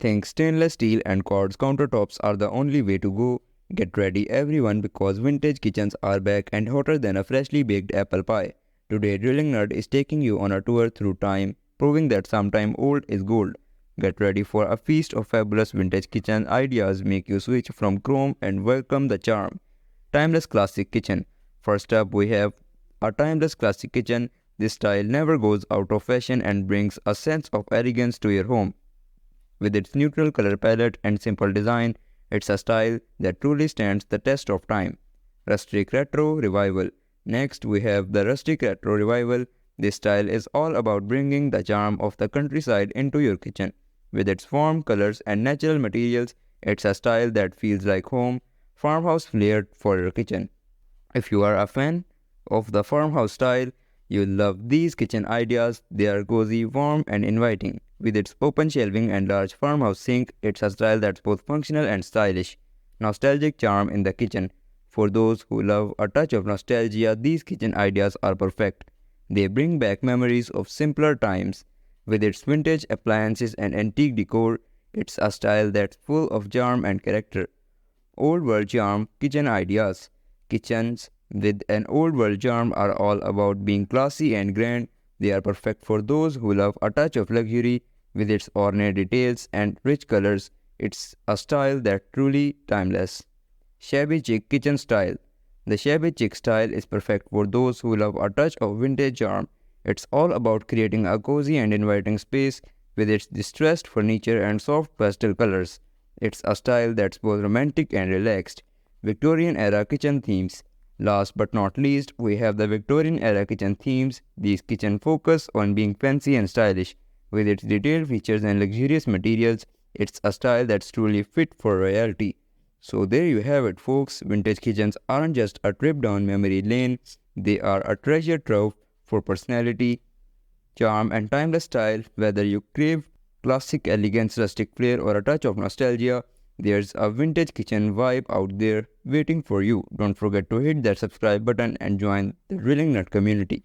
think stainless steel and quartz countertops are the only way to go. Get ready everyone because vintage kitchens are back and hotter than a freshly baked apple pie. Today Drilling Nerd is taking you on a tour through time, proving that sometime old is gold. Get ready for a feast of fabulous vintage kitchen ideas make you switch from chrome and welcome the charm. Timeless classic kitchen. First up we have a timeless classic kitchen. This style never goes out of fashion and brings a sense of elegance to your home. With its neutral color palette and simple design, it's a style that truly stands the test of time. Rustic Retro Revival. Next, we have the Rustic Retro Revival. This style is all about bringing the charm of the countryside into your kitchen. With its warm colors and natural materials, it's a style that feels like home, farmhouse flair for your kitchen. If you are a fan of the farmhouse style, you'll love these kitchen ideas. They are cozy, warm, and inviting. With its open shelving and large farmhouse sink, it's a style that's both functional and stylish. Nostalgic charm in the kitchen. For those who love a touch of nostalgia, these kitchen ideas are perfect. They bring back memories of simpler times. With its vintage appliances and antique decor, it's a style that's full of charm and character. Old world charm kitchen ideas. Kitchens with an old world charm are all about being classy and grand. They are perfect for those who love a touch of luxury. With its ornate details and rich colors, it's a style that's truly timeless. Shabby chic kitchen style. The shabby chic style is perfect for those who love a touch of vintage charm. It's all about creating a cozy and inviting space with its distressed furniture and soft pastel colors. It's a style that's both romantic and relaxed. Victorian era kitchen themes. Last but not least, we have the Victorian era kitchen themes. These kitchen focus on being fancy and stylish. With its detailed features and luxurious materials, it's a style that's truly fit for royalty. So there you have it folks, vintage kitchens aren't just a trip down memory lane, they are a treasure trove for personality, charm and timeless style. Whether you crave classic elegance, rustic flair or a touch of nostalgia, there's a vintage kitchen vibe out there waiting for you. Don't forget to hit that subscribe button and join the Drilling Nut community.